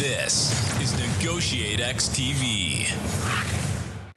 This is NEGOTIATEx TV.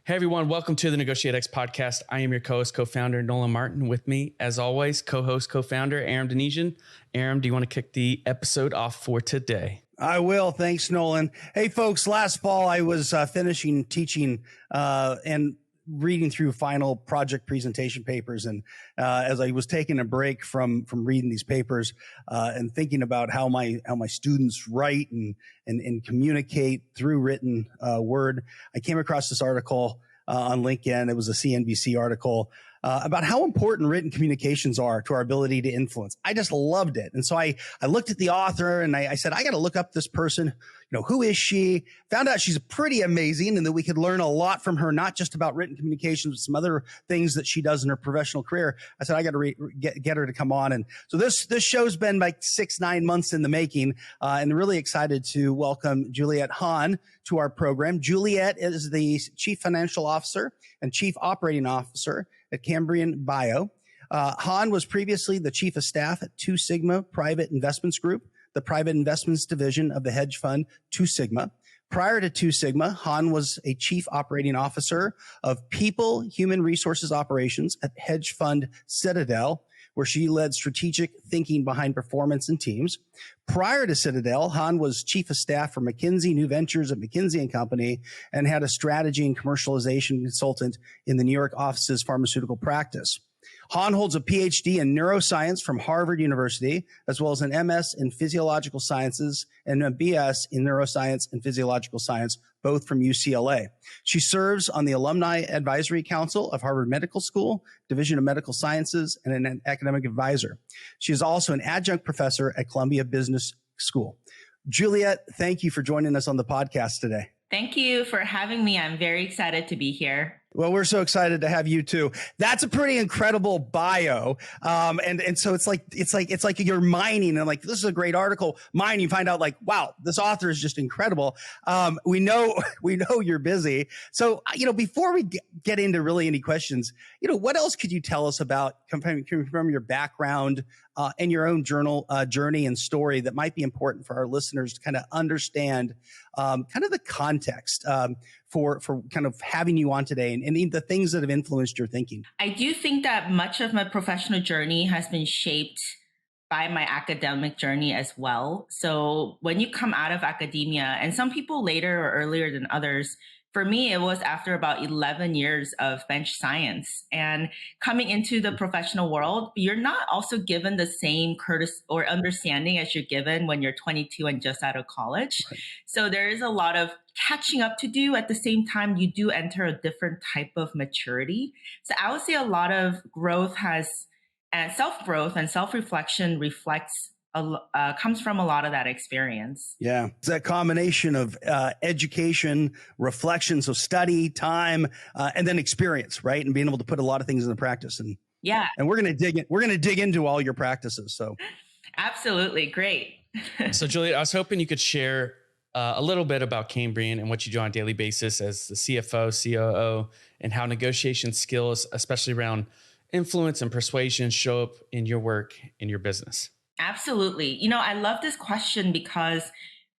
Hey everyone, welcome to the NEGOTIATEx podcast. I am your co-host, co-founder Nolan Martin. With me, as always, co-host, co-founder Aram Donesian. Aram, do you want to kick the episode off for today? I will. Thanks, Nolan. Hey, folks, last fall I was finishing teaching and reading through final project presentation papers. And as I was taking a break from reading these papers and thinking about how my students write and communicate through written word, I came across this article on LinkedIn. It was a CNBC article about how important written communications are to our ability to influence. I just loved it. And so I looked at the author and I said, I got to look up this person. You know, who is she? Found out she's pretty amazing and that we could learn a lot from her, not just about written communications, but some other things that she does in her professional career. I said, I got to get her to come on. And so this show's been like 6-9 months in the making, and really excited to welcome Juliette Hahn to our program. Juliette is the Chief Financial Officer and Chief Operating Officer at Cambrian Bio. Hahn was previously the Chief of Staff at Two Sigma Private Investments Group, the private investments division of the hedge fund Two Sigma. Prior to Two Sigma, Hahn was a Chief Operating Officer of People Human Resources Operations at hedge fund Citadel, where she led strategic thinking behind performance and teams. Prior to Citadel, Hahn was Chief of Staff for McKinsey New Ventures at McKinsey & Company and had a strategy and commercialization consultant in the New York office's pharmaceutical practice. Hahn holds a PhD in neuroscience from Harvard University, as well as an MS in physiological sciences and a BS in neuroscience and physiological science, both from UCLA. She serves on the Alumni Advisory Council of Harvard Medical School, Division of Medical Sciences, and an academic advisor. She is also an adjunct professor at Columbia Business School. Juliette, thank you for joining us on the podcast today. Thank you for having me. I'm very excited to be here. Well, we're so excited to have you too. That's a pretty incredible bio. And so it's like you're mining and like, this is a great article. Mine, you find out like, wow, this author is just incredible. We know you're busy. So, before we get into really any questions, what else could you tell us about from your background, and your own journey and story that might be important for our listeners to kind of understand, kind of the context, for kind of having you on today and the things that have influenced your thinking? I do think that much of my professional journey has been shaped by my academic journey as well. So when you come out of academia, and some people later or earlier than others, for me, it was after about 11 years of bench science. And coming into the professional world, you're not also given the same courtesy or understanding as you're given when you're 22 and just out of college. Right. So there is a lot of catching up to do. At the same time, you do enter a different type of maturity. So I would say a lot of growth and self-growth and self-reflection comes from a lot of that experience. Yeah. It's that combination of education, reflection, so study, time, and then experience, right? And being able to put a lot of things into practice. And yeah. And we're going to dig into all your practices. So absolutely. Great. So Juliette, I was hoping you could share a little bit about Cambrian and what you do on a daily basis as the CFO, COO, and how negotiation skills, especially around influence and persuasion, show up in your work, in your business. Absolutely. I love this question because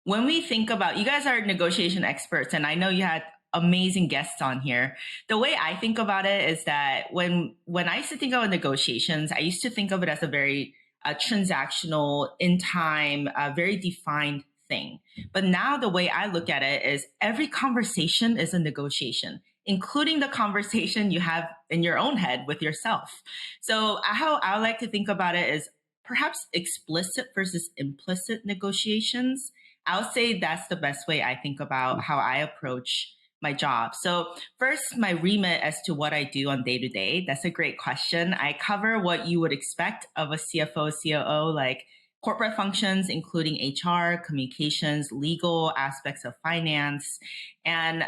when we think about, you guys are negotiation experts, and I know you had amazing guests on here. The way I think about it is that when I used to think about negotiations, I used to think of it as a very transactional, in time, very defined thing. But now the way I look at it is every conversation is a negotiation, including the conversation you have in your own head with yourself. So how I like to think about it is perhaps explicit versus implicit negotiations. I would say that's the best way I think about how I approach my job. So first, my remit as to what I do on day to day. That's a great question. I cover what you would expect of a CFO, COO, like corporate functions, including HR, communications, legal aspects of finance. And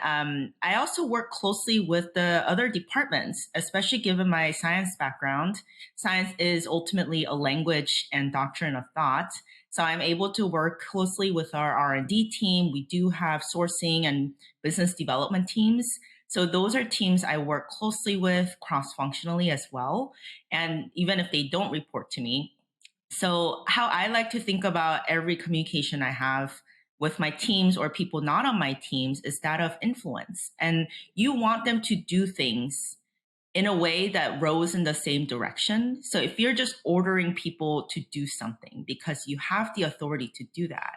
I also work closely with the other departments, especially given my science background. Science is ultimately a language and doctrine of thought. So I'm able to work closely with our R&D team. We do have sourcing and business development teams. So those are teams I work closely with cross-functionally as well. And even if they don't report to me. So how I like to think about every communication I have with my teams or people not on my teams is that of influence. And you want them to do things in a way that rows in the same direction. So if you're just ordering people to do something because you have the authority to do that,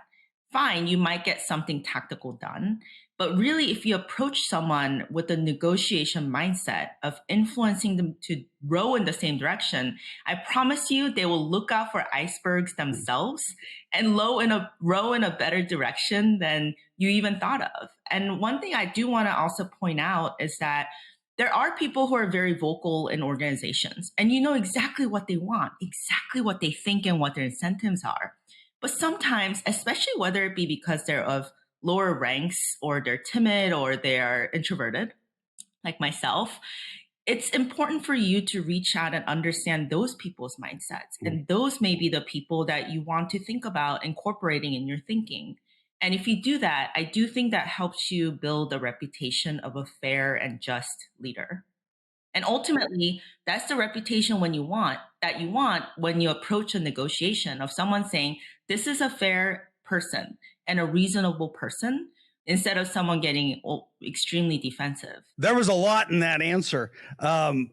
fine, you might get something tactical done. But really, if you approach someone with a negotiation mindset of influencing them to row in the same direction, I promise you they will look out for icebergs themselves and row in a better direction than you even thought of. And one thing I do want to also point out is that there are people who are very vocal in organizations, and you know exactly what they want, exactly what they think and what their incentives are. But sometimes, especially whether it be because they're of lower ranks or they're timid or they're introverted, like myself, it's important for you to reach out and understand those people's mindsets. And those may be the people that you want to think about incorporating in your thinking. And if you do that, I do think that helps you build a reputation of a fair and just leader. And ultimately, that's the reputation when you want when you approach a negotiation of someone saying, this is a fair person and a reasonable person, instead of someone getting extremely defensive. There was a lot in that answer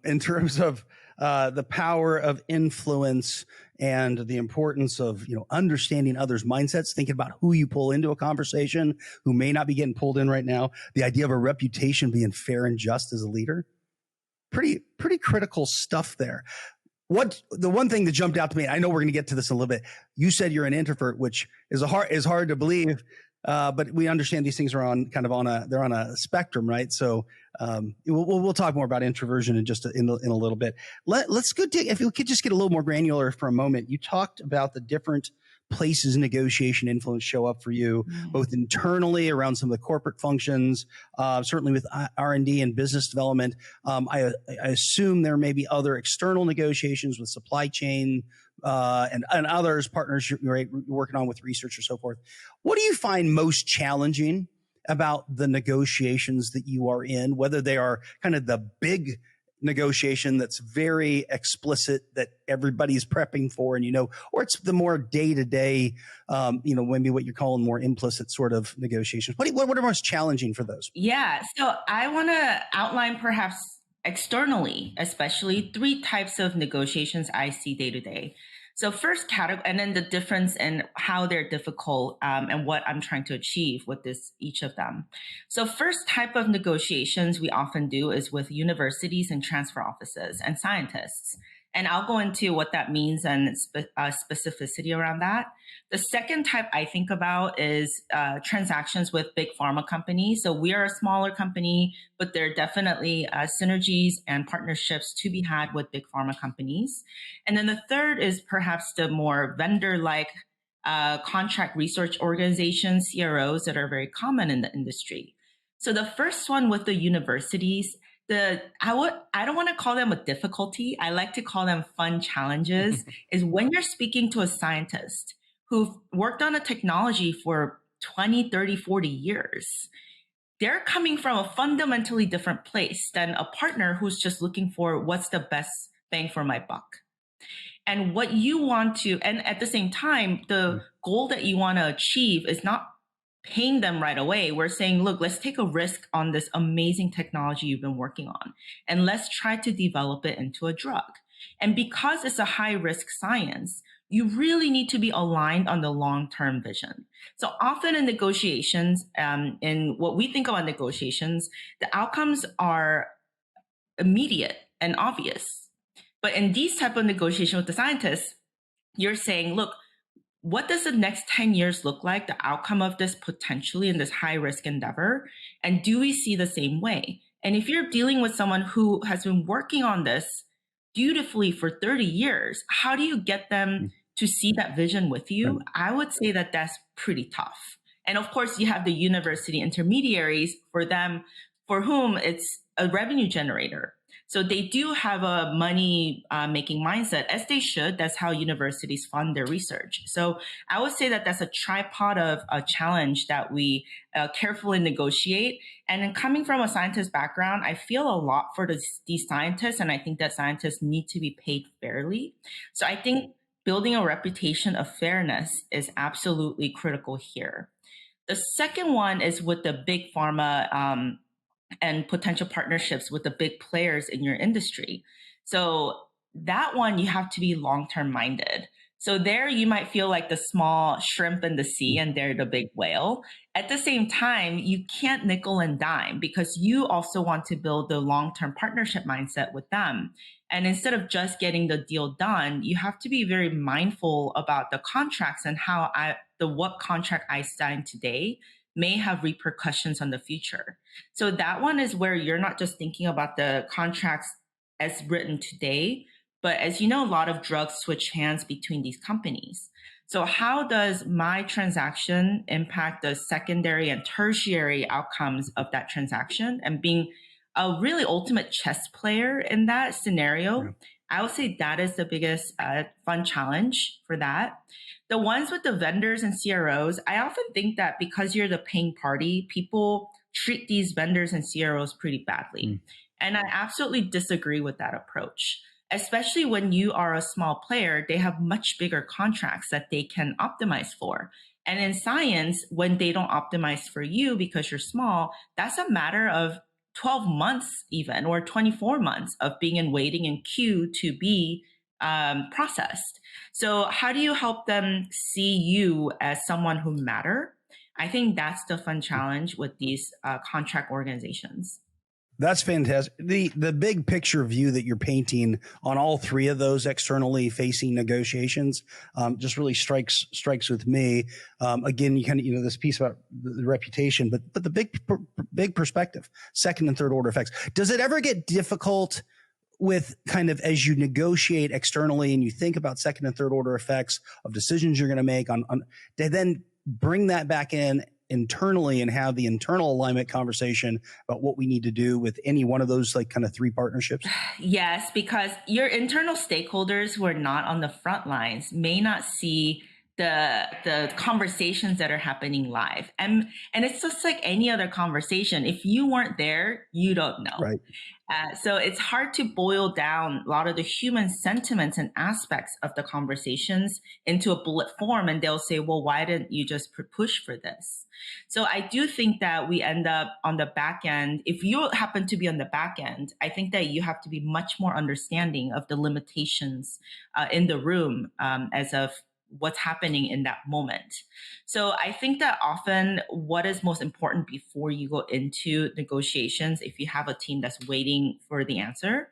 in terms of the power of influence and the importance of, understanding others' mindsets, thinking about who you pull into a conversation, who may not be getting pulled in right now. The idea of a reputation being fair and just as a leader. Pretty critical stuff there. The one thing that jumped out to me, I know we're going to get to this in a little bit. You said you're an introvert, which is hard to believe. But we understand these things are on a spectrum, right? So we'll talk more about introversion in a little bit. Let's go if we could just get a little more granular for a moment. You talked about the different places negotiation influence show up for you, both internally around some of the corporate functions, certainly with R&D and business development. I assume there may be other external negotiations with supply chain, and others, partners you're working on with research or so forth. What do you find most challenging about the negotiations that you are in, whether they are kind of the big negotiation that's very explicit that everybody's prepping for, and or it's the more day-to-day, maybe what you're calling more implicit sort of negotiations? What are most challenging for those? Yeah, so I want to outline perhaps externally, especially 3 types of negotiations I see day to day. So first category, and then the difference in how they're difficult and what I'm trying to achieve with each of them. So first type of negotiations we often do is with universities and transfer offices and scientists. And I'll go into what that means and specificity around that. The second type I think about is transactions with big pharma companies. So we are a smaller company, but there are definitely synergies and partnerships to be had with big pharma companies. And then the third is perhaps the more vendor-like contract research organizations, CROs, that are very common in the industry. So the first one with the universities, I don't want to call them a difficulty. I like to call them fun challenges, is when you're speaking to a scientist who've worked on a technology for 20, 30, 40 years. They're coming from a fundamentally different place than a partner who's just looking for what's the best bang for my buck. And what you want to, and at the same time, the goal that you want to achieve is not paying them right away. We're saying, look, let's take a risk on this amazing technology you've been working on, and let's try to develop it into a drug. And because it's a high risk science, you really need to be aligned on the long-term vision. So often in negotiations, in what we think about negotiations, the outcomes are immediate and obvious. But in these type of negotiations with the scientists, you're saying, look, what does the next 10 years look like, the outcome of this potentially in this high risk endeavor? And do we see the same way? And if you're dealing with someone who has been working on this dutifully for 30 years, how do you get them to see that vision with you? I would say that that's pretty tough. And of course, you have the university intermediaries for whom it's a revenue generator. So they do have a money making mindset, as they should. That's how universities fund their research. So I would say that that's a tripod of a challenge that we carefully negotiate. And then coming from a scientist background, I feel a lot for these scientists, and I think that scientists need to be paid fairly. So I think building a reputation of fairness is absolutely critical here. The second one is with the big pharma and potential partnerships with the big players in your industry. So that one, you have to be long-term minded. So there you might feel like the small shrimp in the sea and they're the big whale. At the same time, you can't nickel and dime because you also want to build the long-term partnership mindset with them. And instead of just getting the deal done, you have to be very mindful about the contracts and what contract I signed today may have repercussions on the future. So that one is where you're not just thinking about the contracts as written today, but as you know, a lot of drugs switch hands between these companies. So how does my transaction impact the secondary and tertiary outcomes of that transaction? And being a really ultimate chess player in that scenario, I would say that is the biggest fun challenge for that. The ones with the vendors and CROs, I often think that because you're the paying party, people treat these vendors and CROs pretty badly. And I absolutely disagree with that approach. Especially when you are a small player, they have much bigger contracts that they can optimize for. And in science, when they don't optimize for you because you're small, that's a matter of 12 months even, or 24 months of being in waiting in queue to be processed. So how do you help them see you as someone who matter? I think that's the fun challenge with these contract organizations. That's fantastic. The big picture view that you're painting on all three of those externally facing negotiations just really strikes with me. Again, you kind of this piece about the reputation, but the big perspective, second and third order effects. Does it ever get difficult with kind of as you negotiate externally and you think about second and third order effects of decisions you're going to make on to then bring that back in internally and have the internal alignment conversation about what we need to do with any one of those like kind of three partnerships? Yes, because your internal stakeholders who are not on the front lines may not see the conversations that are happening live. And it's just like any other conversation. If you weren't there, you don't know. Right. So it's hard to boil down a lot of the human sentiments and aspects of the conversations into a bullet form. And they'll say, well, why didn't you just push for this? So I do think that we end up on the back end. If you happen to be on the back end, I think that you have to be much more understanding of the limitations in the room as of what's happening in that moment. So I think that often what is most important before you go into negotiations, if you have a team that's waiting for the answer,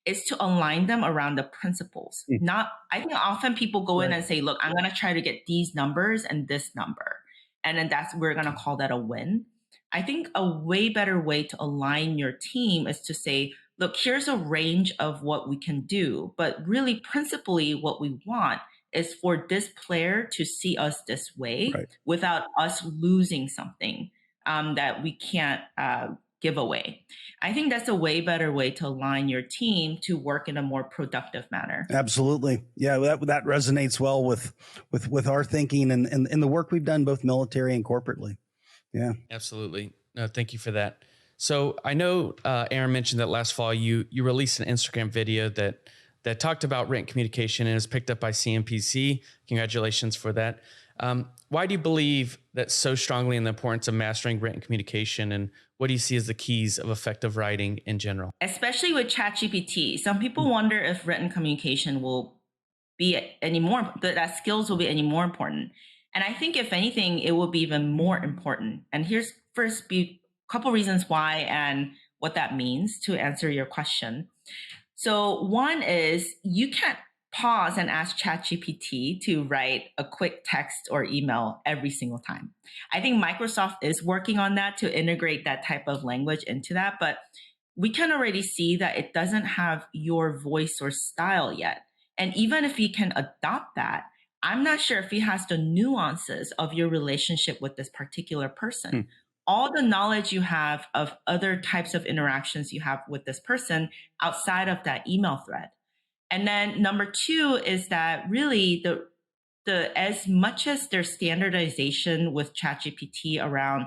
is to align them around the principles. I think often people go in and say, look, I'm going to try to get these numbers and this number. And then we're going to call that a win. I think a way better way to align your team is to say, look, here's a range of what we can do, but really principally what we want is for this player to see us this way without us losing something that we can't give away. I think that's a way better way to align your team to work in a more productive manner. Absolutely. Yeah, that resonates well with our thinking and the work we've done both military and corporately. Yeah. Absolutely. No, thank you for that. So I know Aram mentioned that last fall you released an Instagram video that talked about written communication and is picked up by CNPC. Congratulations for that. Why do you believe that so strongly in the importance of mastering written communication, and what do you see as the keys of effective writing in general? Especially with ChatGPT, some people wonder if written communication will be any more, that skills will be any more important. And I think if anything, it will be even more important. And here's first be a couple reasons why and what that means to answer your question. So one is you can't pause and ask ChatGPT to write a quick text or email every single time. I think Microsoft is working on that to integrate that type of language into that, but we can already see that it doesn't have your voice or style yet. And even if you can adopt that, I'm not sure if it has the nuances of your relationship with this particular person. All the knowledge you have of other types of interactions you have with this person outside of that email thread. And then number two is that really the as much as there's standardization with ChatGPT around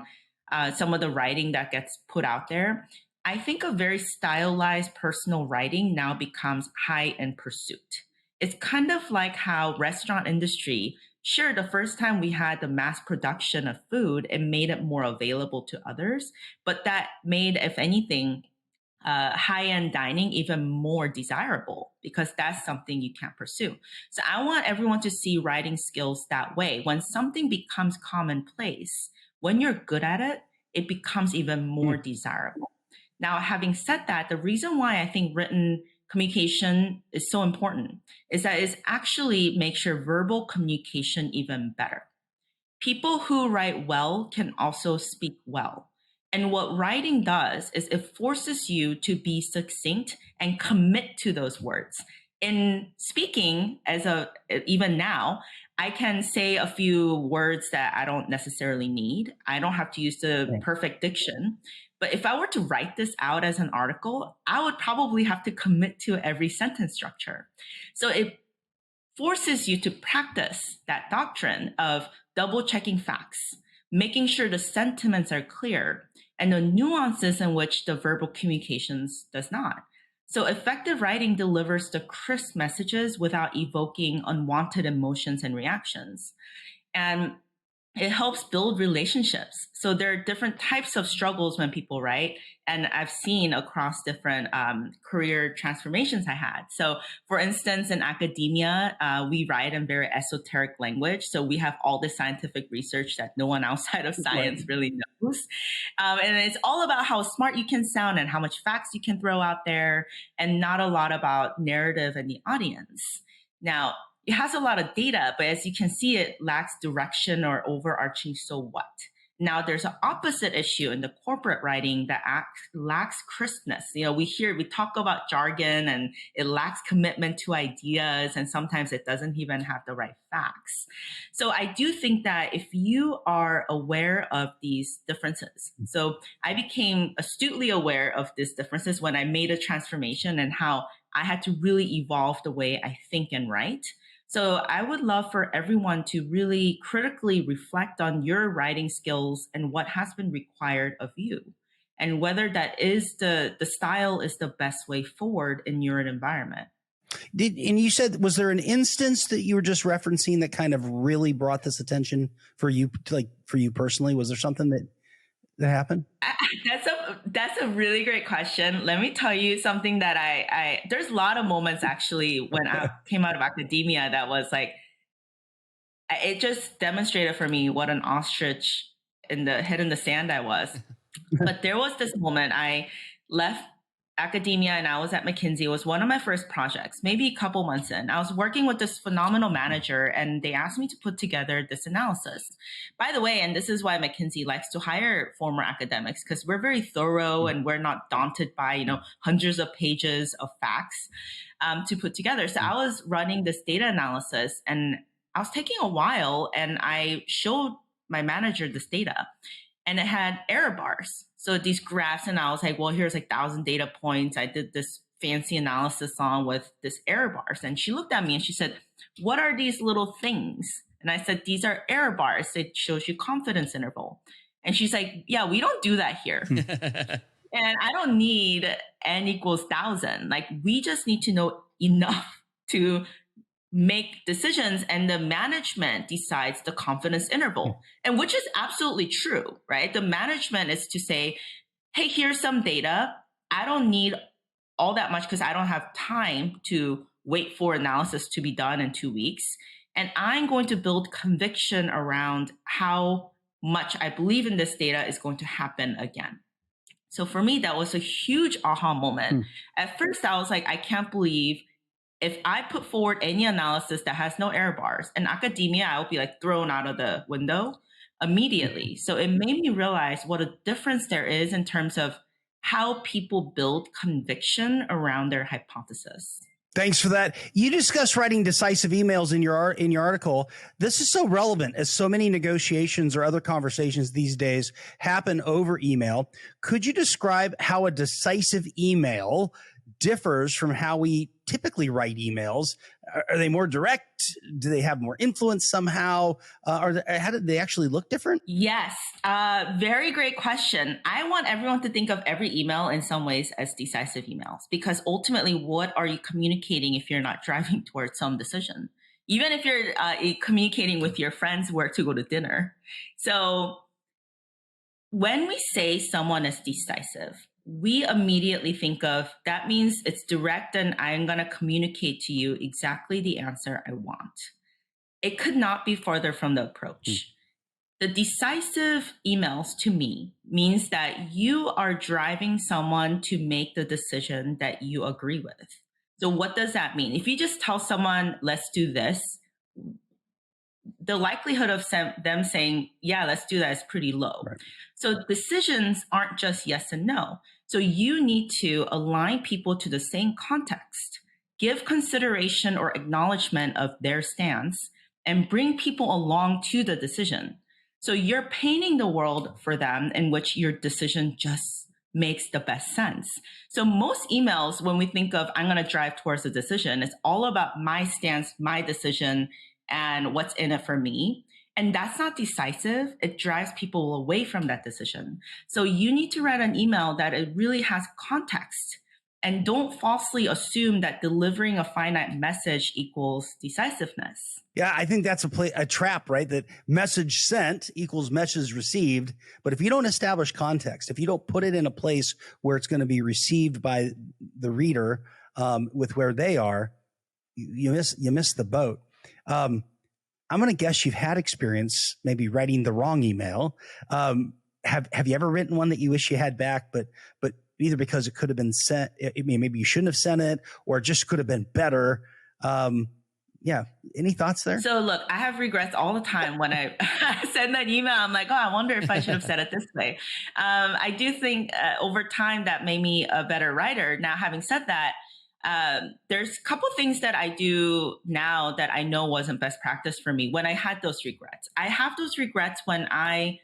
some of the writing that gets put out there, I think a very stylized personal writing now becomes high in pursuit. It's kind of like how restaurant industry sure, the first time we had the mass production of food, it made it more available to others, but that made, if anything, high-end dining even more desirable because that's something you can't pursue. So I want everyone to see writing skills that way. When something becomes commonplace, when you're good at it, it becomes even more desirable. Now, having said that, the reason why I think written communication is so important is that it actually makes your verbal communication even better. People who write well can also speak well. And what writing does is it forces you to be succinct and commit to those words. In speaking, even now, I can say a few words that I don't necessarily need. I don't have to use the perfect diction. But if I were to write this out as an article, I would probably have to commit to every sentence structure. So it forces you to practice that doctrine of double checking facts, making sure the sentiments are clear, and the nuances in which the verbal communications does not. So effective writing delivers the crisp messages without evoking unwanted emotions and reactions. And it helps build relationships. So there are different types of struggles when people write, and I've seen across different career transformations I had. So for instance, in academia, we write in very esoteric language. So we have all this scientific research that no one outside of science really knows. And it's all about how smart you can sound and how much facts you can throw out there, and not a lot about narrative and the audience. Now, it has a lot of data, but as you can see, it lacks direction or overarching so what. Now, there's an opposite issue in the corporate writing that lacks crispness. We talk about jargon and it lacks commitment to ideas, and sometimes it doesn't even have the right facts. So I do think that if you are aware of these differences, so I became astutely aware of these differences when I made a transformation and how I had to really evolve the way I think and write. So I would love for everyone to really critically reflect on your writing skills and what has been required of you, and whether that is the style is the best way forward in your environment. And you said, was there an instance that you were just referencing that kind of really brought this attention for you, like for you personally? Was there something that happened? That's a really great question. Let me tell you something that I there's a lot of moments actually when I came out of academia that was like, it just demonstrated for me what an ostrich in the head in the sand I was. But there was this moment I left academia and I was at McKinsey. It was one of my first projects, maybe a couple months in. I was working with this phenomenal manager and they asked me to put together this analysis. By the way, and this is why McKinsey likes to hire former academics, because we're very thorough and we're not daunted by, hundreds of pages of facts to put together. So I was running this data analysis and I was taking a while, and I showed my manager this data and it had error bars. So these graphs, and I was like, well, here's 1,000 data points. I did this fancy analysis on with this error bars. And she looked at me and she said, what are these little things? And I said, these are error bars. It shows you confidence interval. And she's like, yeah, we don't do that here. And I don't need n equals 1,000. We just need to know enough to make decisions, and the management decides the confidence interval, and which is absolutely true, right? The management is to say, hey, here's some data. I don't need all that much because I don't have time to wait for analysis to be done in 2 weeks. And I'm going to build conviction around how much I believe in this data is going to happen again. So for me, that was a huge aha moment. At first, I was like, I can't believe if I put forward any analysis that has no error bars, in academia, I would be thrown out of the window immediately. So it made me realize what a difference there is in terms of how people build conviction around their hypothesis. Thanks for that. You discuss writing decisive emails in your article. This is so relevant as so many negotiations or other conversations these days happen over email. Could you describe how a decisive email differs from how we typically write emails? Are they more direct? Do they have more influence somehow? How do they actually look different? Yes. Very great question. I want everyone to think of every email in some ways as decisive emails, because ultimately, what are you communicating if you're not driving towards some decision? even if you're communicating with your friends where to go to dinner. So when we say someone is decisive, we immediately think of that means it's direct and I'm going to communicate to you exactly the answer I want. It could not be further from the approach. The decisive emails to me means that you are driving someone to make the decision that you agree with. So what does that mean? If you just tell someone, let's do this, the likelihood of them saying, yeah, let's do that is pretty low. Right. So decisions aren't just yes and no. So you need to align people to the same context, give consideration or acknowledgement of their stance, and bring people along to the decision. So you're painting the world for them in which your decision just makes the best sense. So most emails, when we think of I'm going to drive towards a decision, it's all about my stance, my decision, and what's in it for me. And that's not decisive. It drives people away from that decision. So you need to write an email that it really has context, and don't falsely assume that delivering a finite message equals decisiveness. Yeah, I think that's a trap, right? That message sent equals message received. But if you don't establish context, if you don't put it in a place where it's going to be received by the reader with where they are, you miss the boat. I'm going to guess you've had experience maybe writing the wrong email. Have you ever written one that you wish you had back, but either because it could have been sent, maybe you shouldn't have sent it, or it just could have been better? Yeah. Any thoughts there? So look, I have regrets all the time when I send that email. I'm like, oh, I wonder if I should have said it this way. I do think over time that made me a better writer. Now, having said that, there's a couple things that I do now that I know wasn't best practice for me when I had those regrets. I have those regrets when I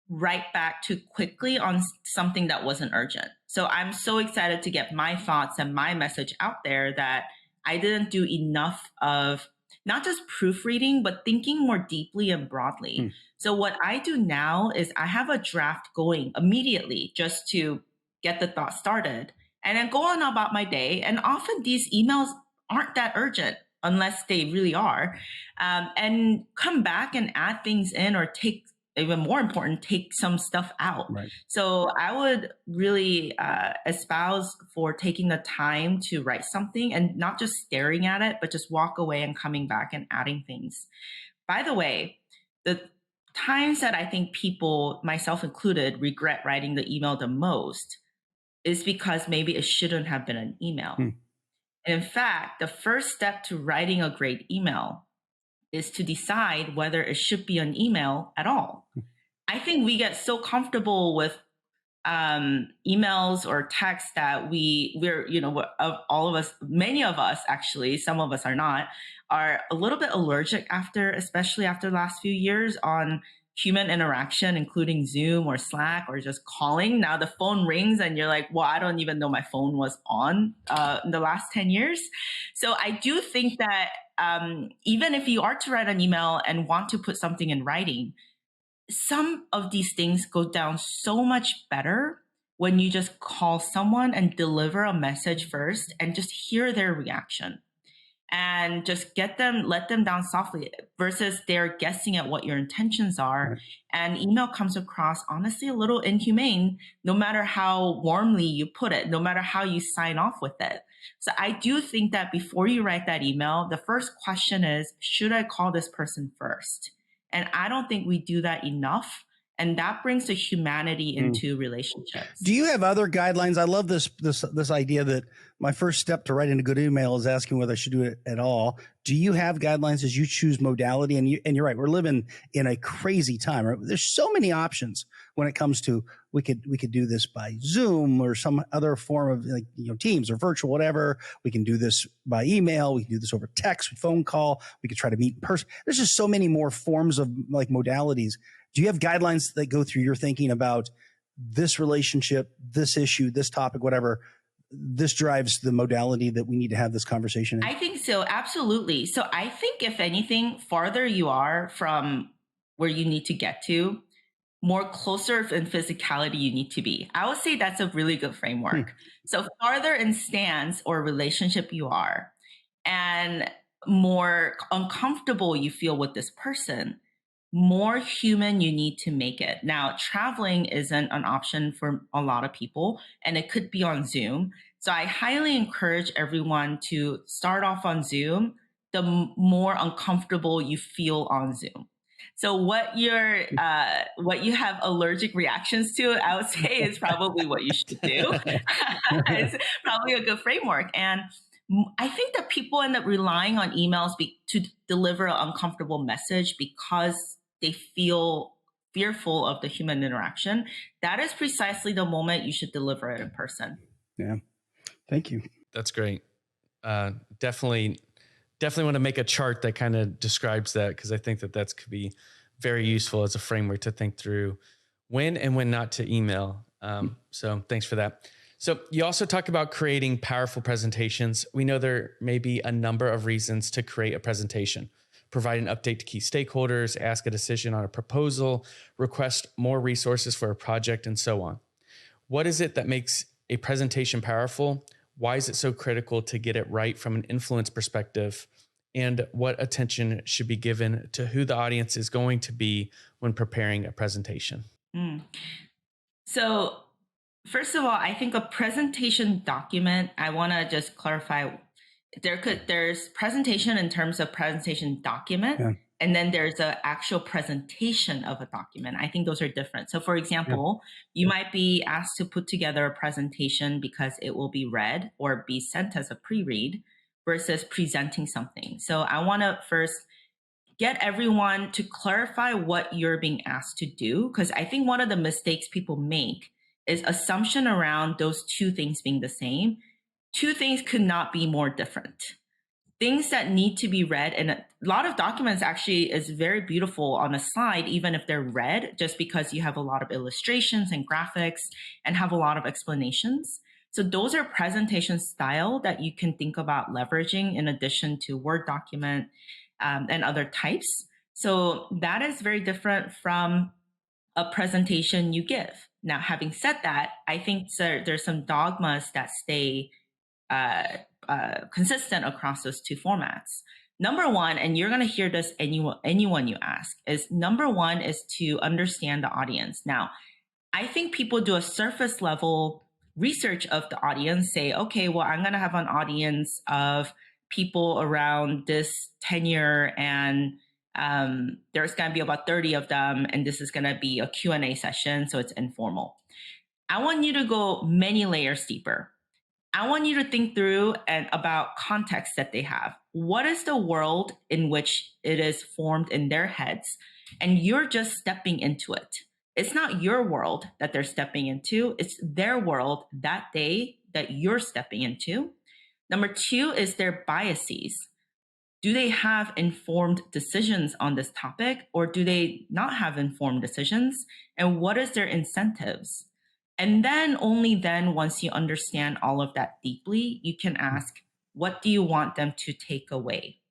write back too quickly on something that wasn't urgent. So I'm so excited to get my thoughts and my message out there that I didn't do enough of not just proofreading, but thinking more deeply and broadly. So what I do now is I have a draft going immediately just to get the thought started and then go on about my day. And often these emails aren't that urgent unless they really are, and come back and add things in or even more important, take some stuff out. Right. So I would really espouse for taking the time to write something and not just staring at it, but just walk away and coming back and adding things. By the way, the times that I think people, myself included, regret writing the email the most is because maybe it shouldn't have been an email. And in fact, the first step to writing a great email is to decide whether it should be an email at all. I think we get so comfortable with emails or text that we're all of us, many of us actually, some of us are not, are a little bit allergic especially after the last few years on human interaction, including Zoom or Slack or just calling. Now the phone rings and you're like, well, I don't even know my phone was on in the last 10 years. So I do think that even if you are to write an email and want to put something in writing, some of these things go down so much better when you just call someone and deliver a message first and just hear their reaction and just let them down softly versus they're guessing at what your intentions are. Right. And email comes across honestly a little inhumane, no matter how warmly you put it, no matter how you sign off with it. So I do think that before you write that email, the first question is, should I call this person first? And I don't think we do that enough. And that brings the humanity into relationships. Do you have other guidelines? I love this idea that my first step to writing a good email is asking whether I should do it at all. Do you have guidelines as you choose modality? And you're right, we're living in a crazy time. Right? There's so many options when it comes to we could do this by Zoom or some other form of Teams or virtual, whatever. We can do this by email. We can do this over text, phone call. We could try to meet in person. There's just so many more forms of modalities. Do you have guidelines that go through your thinking about this relationship, this issue, this topic, whatever, this drives the modality that we need to have this conversation in? I think so. Absolutely. So I think if anything, farther you are from where you need to get to, more closer in physicality you need to be. I would say that's a really good framework. So farther in stance or relationship you are, and more uncomfortable you feel with this person, more human you need to make it. Now, traveling isn't an option for a lot of people, and it could be on Zoom. So I highly encourage everyone to start off on Zoom, the more uncomfortable you feel on Zoom. So what you have allergic reactions to, I would say, is probably what you should do. It's probably a good framework. And I think that people end up relying on emails to deliver an uncomfortable message because they feel fearful of the human interaction. That is precisely the moment you should deliver it in person. Yeah. Thank you. That's great. Definitely want to make a chart that kind of describes that, because I think that could be very useful as a framework to think through when and when not to email. So thanks for that. So you also talk about creating powerful presentations. We know there may be a number of reasons to create a presentation: provide an update to key stakeholders, ask a decision on a proposal, request more resources for a project, and so on. What is it that makes a presentation powerful? Why is it so critical to get it right from an influence perspective? And what attention should be given to who the audience is going to be when preparing a presentation? So first of all, I think a presentation document, I want to just clarify, there's presentation in terms of presentation document, and then there's an actual presentation of a document. I think those are different. So for example, you might be asked to put together a presentation because it will be read or be sent as a pre-read versus presenting something. So I want to first get everyone to clarify what you're being asked to do, because I think one of the mistakes people make is assumption around those two things being the same. Two things could not be more different. Things that need to be read, and a lot of documents actually is very beautiful on a slide, even if they're read, just because you have a lot of illustrations and graphics and have a lot of explanations. So those are presentation style that you can think about leveraging in addition to Word document and other types. So that is very different from a presentation you give. Now, having said that, I think there's some dogmas that stay consistent across those two formats. Number one, and you're going to hear this anyone you ask, is number one is to understand the audience. Now, I think people do a surface level research of the audience, say, okay, well, I'm going to have an audience of people around this tenure, and there's going to be about 30 of them, and this is going to be a Q&A session, so it's informal. I want you to go many layers deeper. I want you to think through and about context that they have. What is the world in which it is formed in their heads? And you're just stepping into it. It's not your world that they're stepping into. It's their world that day that you're stepping into. Number two is their biases. Do they have informed decisions on this topic, or do they not have informed decisions? And what is their incentives? And then only then, once you understand all of that deeply, you can ask, what do you want them to take away?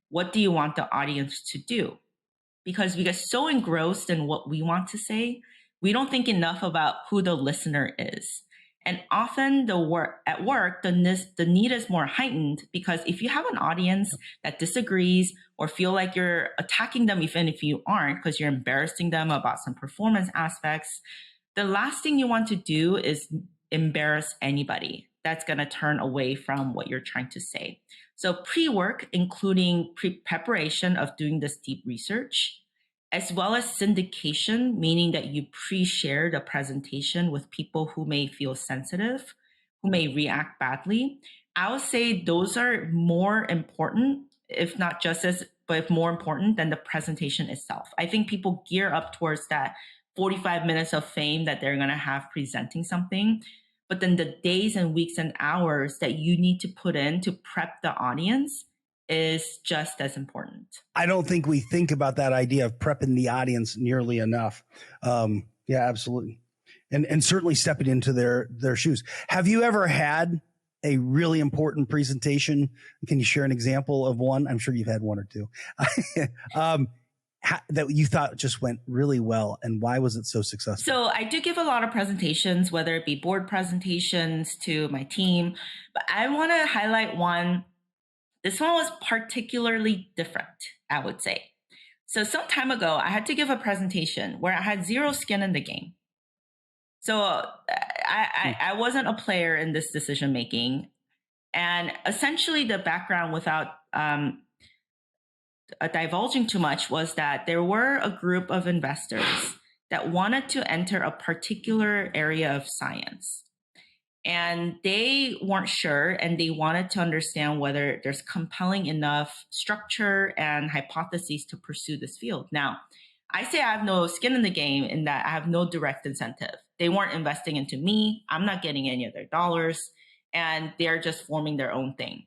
What do you want the audience to do? Because we get so engrossed in what we want to say, we don't think enough about who the listener is. And often at work, the need is more heightened, because if you have an audience that disagrees or feel like you're attacking them, even if you aren't, because you're embarrassing them about some performance aspects, the last thing you want to do is embarrass anybody. That's going to turn away from what you're trying to say. So pre-work, including preparation of doing this deep research, as well as syndication, meaning that you pre-share the presentation with people who may feel sensitive, who may react badly. I would say those are more important, if not just as, but more important than the presentation itself. I think people gear up towards that 45 minutes of fame that they're going to have presenting something. But then the days and weeks and hours that you need to put in to prep the audience is just as important. I don't think we think about that idea of prepping the audience nearly enough. Yeah, absolutely. And certainly stepping into their shoes. Have you ever had a really important presentation? Can you share an example of one? I'm sure you've had one or two. That you thought just went really well, and why was it so successful? So I do give a lot of presentations, whether it be board presentations to my team, but I want to highlight one This one was particularly different, I would say. So some time ago, I had to give a presentation where I had zero skin in the game. So I wasn't a player in this decision making. And essentially the background, without divulging too much, was that there were a group of investors that wanted to enter a particular area of science. And they weren't sure, and they wanted to understand whether there's compelling enough structure and hypotheses to pursue this field. Now, I say I have no skin in the game in that I have no direct incentive. They weren't investing into me. I'm not getting any of their dollars, and they're just forming their own thing.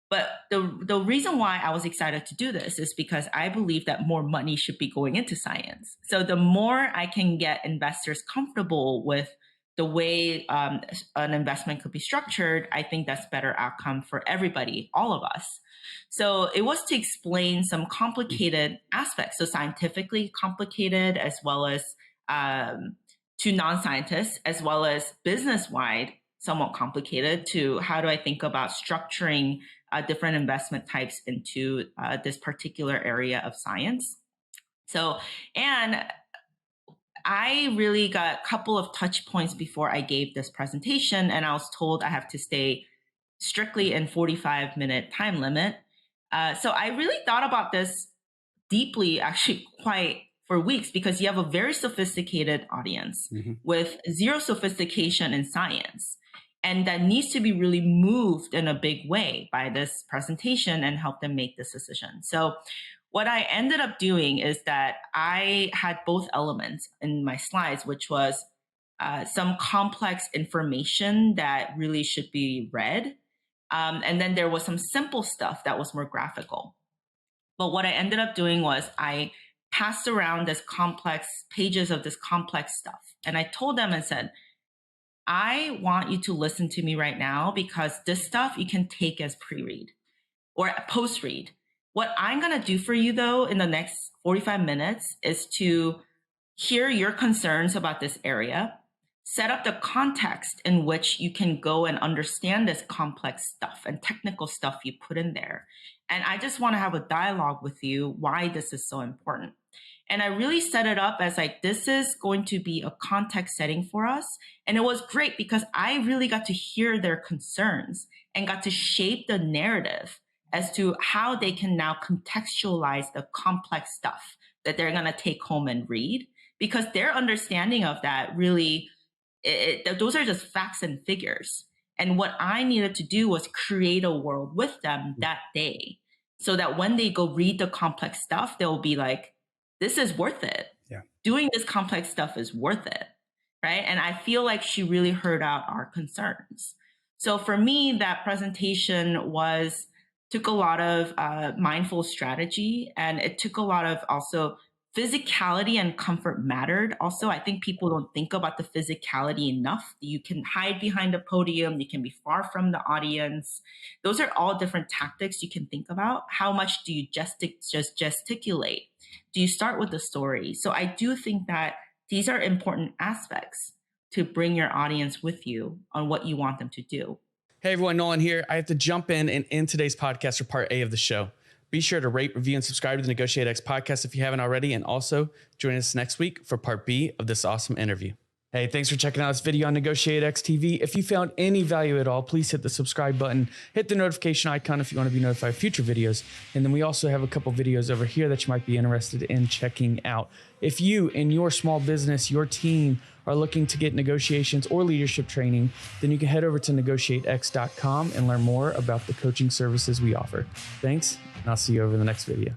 But the reason why I was excited to do this is because I believe that more money should be going into science. So the more I can get investors comfortable with the way an investment could be structured, I think that's better outcome for everybody, all of us. So it was to explain some complicated aspects, so scientifically complicated, as well as to non-scientists, as well as business-wide, somewhat complicated, to how do I think about structuring different investment types into this particular area of science. So, and I really got a couple of touch points before I gave this presentation, and I was told I have to stay strictly in 45-minute time limit. So I really thought about this deeply, actually quite for weeks, because you have a very sophisticated audience with zero sophistication in science, and that needs to be really moved in a big way by this presentation and help them make this decision. So what I ended up doing is that I had both elements in my slides, which was some complex information that really should be read. And then there was some simple stuff that was more graphical. But what I ended up doing was I passed around this complex pages of this complex stuff. And I told them and said, I want you to listen to me right now, because this stuff you can take as pre-read or post-read. What I'm going to do for you, though, in the next 45 minutes is to hear your concerns about this area, set up the context in which you can go and understand this complex stuff and technical stuff you put in there. And I just want to have a dialogue with you why this is so important. And I really set it up as like, this is going to be a context setting for us. And it was great because I really got to hear their concerns and got to shape the narrative as to how they can now contextualize the complex stuff that they're going to take home and read, because their understanding of that really, those are just facts and figures. And what I needed to do was create a world with them that day, so that when they go read the complex stuff, they'll be like, this is worth it. Yeah. Doing this complex stuff is worth it, right? And I feel like she really heard out our concerns. So for me, that presentation took a lot of mindful strategy, and it took a lot of also physicality, and comfort mattered. Also, I think people don't think about the physicality enough. You can hide behind a podium. You can be far from the audience. Those are all different tactics you can think about. How much do you just gesticulate? Do you start with the story? So I do think that these are important aspects to bring your audience with you on what you want them to do. Hey everyone, Nolan here. I have to jump in and end today's podcast for part A of the show. Be sure to rate, review, and subscribe to the NEGOTIATEx podcast if you haven't already. And also join us next week for part B of this awesome interview. Hey, thanks for checking out this video on NEGOTIATEx TV. If you found any value at all, please hit the subscribe button, hit the notification icon if you want to be notified of future videos. And then we also have a couple videos over here that you might be interested in checking out. If you and your small business, your team are looking to get negotiations or leadership training, then you can head over to negotiatex.com and learn more about the coaching services we offer. Thanks, and I'll see you over the next video.